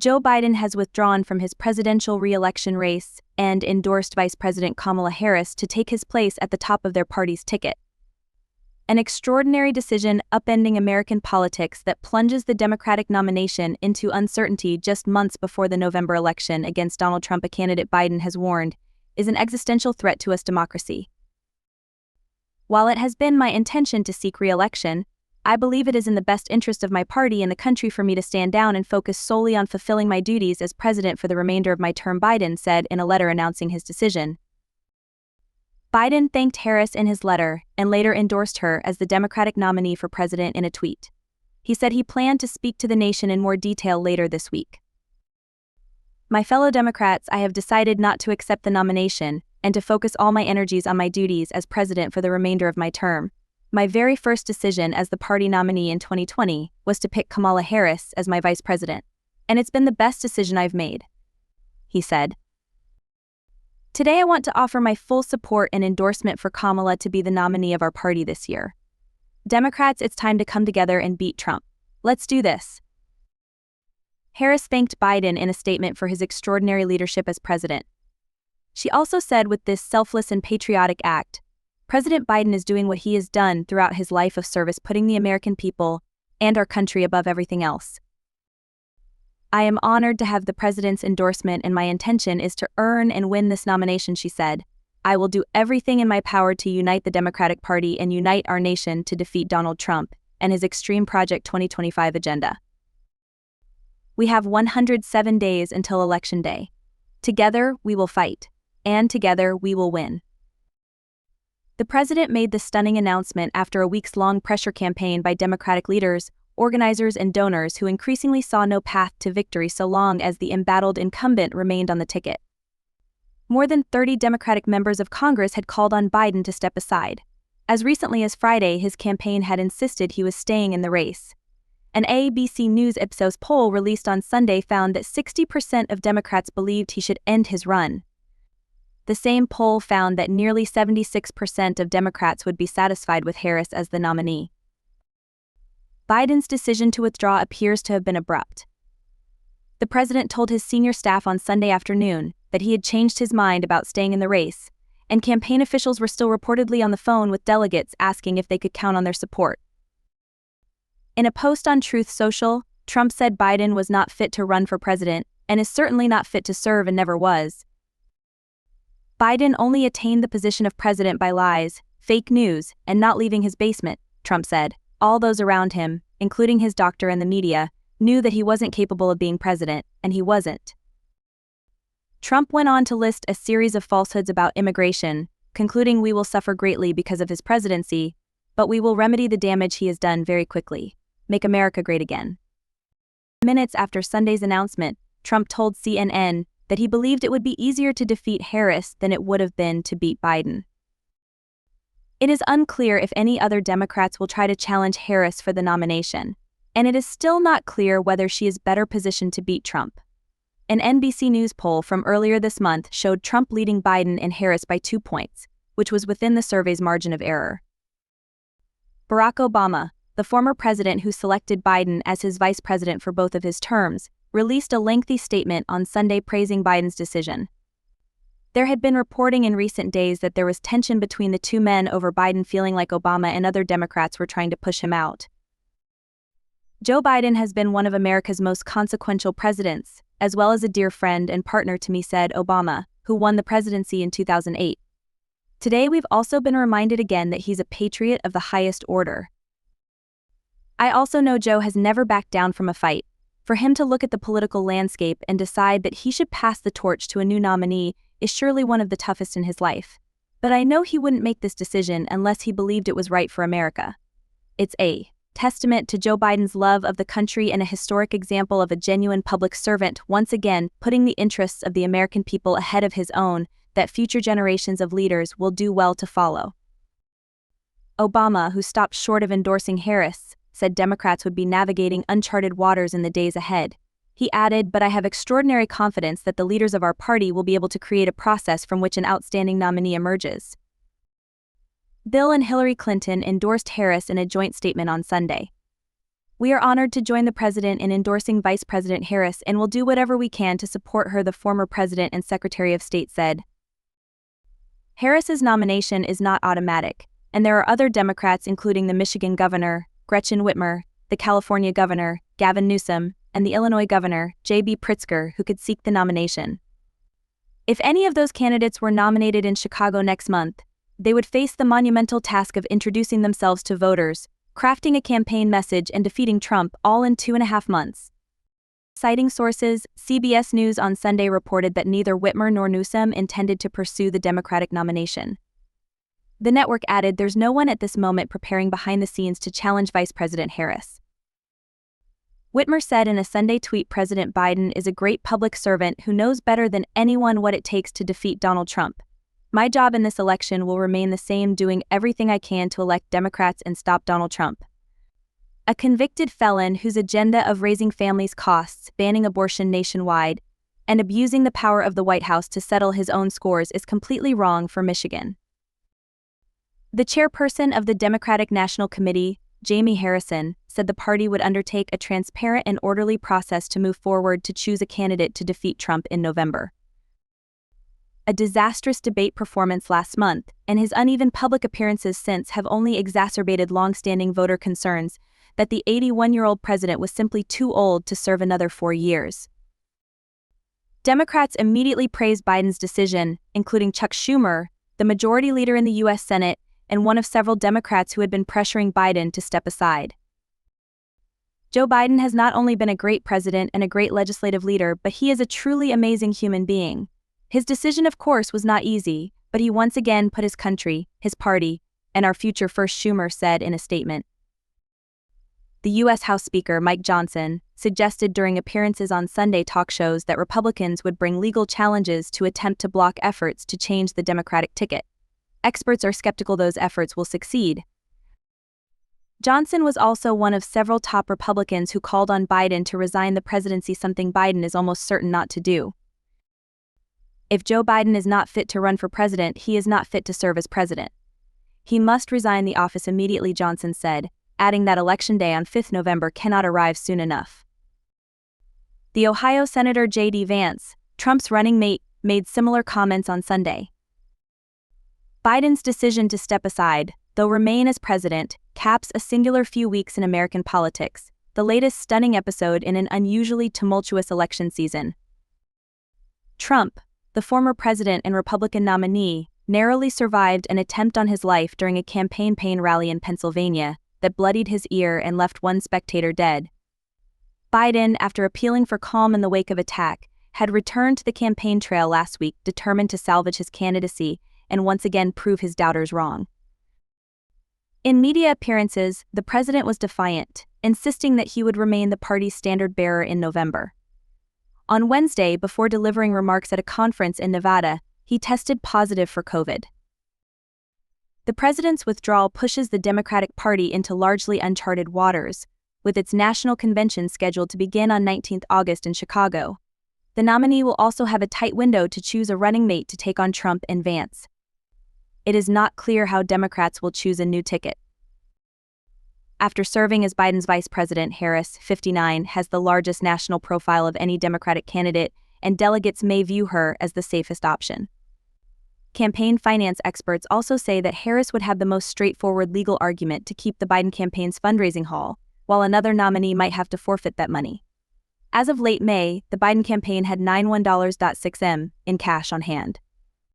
Joe Biden has withdrawn from his presidential re-election race and endorsed Vice President Kamala Harris to take his place at the top of their party's ticket. An extraordinary decision upending American politics that plunges the Democratic nomination into uncertainty just months before the November election against Donald Trump, a candidate Biden has warned is an existential threat to us democracy. While it has been my intention to seek re-election, I believe it is in the best interest of my party and the country for me to stand down and focus solely on fulfilling my duties as president for the remainder of my term, Biden said in a letter announcing his decision. Biden thanked Harris in his letter and later endorsed her as the Democratic nominee for president in a tweet. He said he planned to speak to the nation in more detail later this week. My fellow Democrats, I have decided not to accept the nomination and to focus all my energies on my duties as president for the remainder of my term. My very first decision as the party nominee in 2020 was to pick Kamala Harris as my vice president, and it's been the best decision I've made, he said. Today I want to offer my full support and endorsement for Kamala to be the nominee of our party this year. Democrats, it's time to come together and beat Trump. Let's do this. Harris thanked Biden in a statement for his extraordinary leadership as president. She also said, with this selfless and patriotic act, President Biden is doing what he has done throughout his life of service, putting the American people and our country above everything else. I am honored to have the president's endorsement, and my intention is to earn and win this nomination, she said. I will do everything in my power to unite the Democratic Party and unite our nation to defeat Donald Trump and his Extreme Project 2025 agenda. We have 107 days until Election Day. Together, we will fight, and together, we will win. The president made the stunning announcement after a weeks-long pressure campaign by Democratic leaders, organizers, and donors who increasingly saw no path to victory so long as the embattled incumbent remained on the ticket. More than 30 Democratic members of Congress had called on Biden to step aside. As recently as Friday, his campaign had insisted he was staying in the race. An ABC News Ipsos poll released on Sunday found that 60% of Democrats believed he should end his run. The same poll found that nearly 76% of Democrats would be satisfied with Harris as the nominee. Biden's decision to withdraw appears to have been abrupt. The president told his senior staff on Sunday afternoon that he had changed his mind about staying in the race, and campaign officials were still reportedly on the phone with delegates asking if they could count on their support. In a post on Truth Social, Trump said Biden was not fit to run for president and is certainly not fit to serve and never was. Biden only attained the position of president by lies, fake news, and not leaving his basement, Trump said. All those around him, including his doctor and the media, knew that he wasn't capable of being president, and he wasn't. Trump went on to list a series of falsehoods about immigration, concluding, "We will suffer greatly because of his presidency, but we will remedy the damage he has done very quickly. Make America great again." Minutes after Sunday's announcement, Trump told CNN that he believed it would be easier to defeat Harris than it would have been to beat Biden. It is unclear if any other Democrats will try to challenge Harris for the nomination, and it is still not clear whether she is better positioned to beat Trump. An NBC News poll from earlier this month showed Trump leading Biden and Harris by 2 points, which was within the survey's margin of error. Barack Obama, the former president who selected Biden as his vice president for both of his terms, released a lengthy statement on Sunday praising Biden's decision. There had been reporting in recent days that there was tension between the two men over Biden feeling like Obama and other Democrats were trying to push him out. Joe Biden has been one of America's most consequential presidents, as well as a dear friend and partner to me, said Obama, who won the presidency in 2008. Today we've also been reminded again that he's a patriot of the highest order. I also know Joe has never backed down from a fight. For him to look at the political landscape and decide that he should pass the torch to a new nominee is surely one of the toughest in his life. But I know he wouldn't make this decision unless he believed it was right for America. It's a testament to Joe Biden's love of the country and a historic example of a genuine public servant, once again putting the interests of the American people ahead of his own, that future generations of leaders will do well to follow. Obama, who stopped short of endorsing Harris, said Democrats would be navigating uncharted waters in the days ahead. He added, "But I have extraordinary confidence that the leaders of our party will be able to create a process from which an outstanding nominee emerges." Bill and Hillary Clinton endorsed Harris in a joint statement on Sunday. "We are honored to join the president in endorsing Vice President Harris and will do whatever we can to support her," the former president and Secretary of State said. Harris's nomination is not automatic, and there are other Democrats including the Michigan governor, Gretchen Whitmer, the California governor, Gavin Newsom, and the Illinois governor, J.B. Pritzker, who could seek the nomination. If any of those candidates were nominated in Chicago next month, they would face the monumental task of introducing themselves to voters, crafting a campaign message, and defeating Trump, all in 2.5 months. Citing sources, CBS News on Sunday reported that neither Whitmer nor Newsom intended to pursue the Democratic nomination. The network added, "There's no one at this moment preparing behind the scenes to challenge Vice President Harris." Whitmer said in a Sunday tweet, "President Biden is a great public servant who knows better than anyone what it takes to defeat Donald Trump. My job in this election will remain the same, doing everything I can to elect Democrats and stop Donald Trump." A convicted felon whose agenda of raising families' costs, banning abortion nationwide, and abusing the power of the White House to settle his own scores is completely wrong for Michigan. The chairperson of the Democratic National Committee, Jamie Harrison, said the party would undertake a transparent and orderly process to move forward to choose a candidate to defeat Trump in November. A disastrous debate performance last month and his uneven public appearances since have only exacerbated long-standing voter concerns that the 81-year-old president was simply too old to serve another 4 years. Democrats immediately praised Biden's decision, including Chuck Schumer, the majority leader in the U.S. Senate, and one of several Democrats who had been pressuring Biden to step aside. Joe Biden has not only been a great president and a great legislative leader, but he is a truly amazing human being. His decision, of course, was not easy, but he once again put his country, his party, and our future first, Schumer said in a statement. The U.S. House Speaker, Mike Johnson, suggested during appearances on Sunday talk shows that Republicans would bring legal challenges to attempt to block efforts to change the Democratic ticket. Experts are skeptical those efforts will succeed. Johnson was also one of several top Republicans who called on Biden to resign the presidency, something Biden is almost certain not to do. If Joe Biden is not fit to run for president, he is not fit to serve as president. He must resign the office immediately, Johnson said, adding that Election Day on 5 November cannot arrive soon enough. The Ohio Senator J.D. Vance, Trump's running mate, made similar comments on Sunday. Biden's decision to step aside, though remain as president, caps a singular few weeks in American politics, the latest stunning episode in an unusually tumultuous election season. Trump, the former president and Republican nominee, narrowly survived an attempt on his life during a campaign rally in Pennsylvania that bloodied his ear and left one spectator dead. Biden, after appealing for calm in the wake of attack, had returned to the campaign trail last week, determined to salvage his candidacy and once again prove his doubters wrong. In media appearances, the president was defiant, insisting that he would remain the party's standard-bearer in November. On Wednesday, before delivering remarks at a conference in Nevada, he tested positive for COVID. The president's withdrawal pushes the Democratic Party into largely uncharted waters, with its national convention scheduled to begin on 19 August in Chicago. The nominee will also have a tight window to choose a running mate to take on Trump and Vance. It is not clear how Democrats will choose a new ticket. After serving as Biden's vice president, Harris, 59, has the largest national profile of any Democratic candidate, and delegates may view her as the safest option. Campaign finance experts also say that Harris would have the most straightforward legal argument to keep the Biden campaign's fundraising haul, while another nominee might have to forfeit that money. As of late May, the Biden campaign had $91.6 million in cash on hand.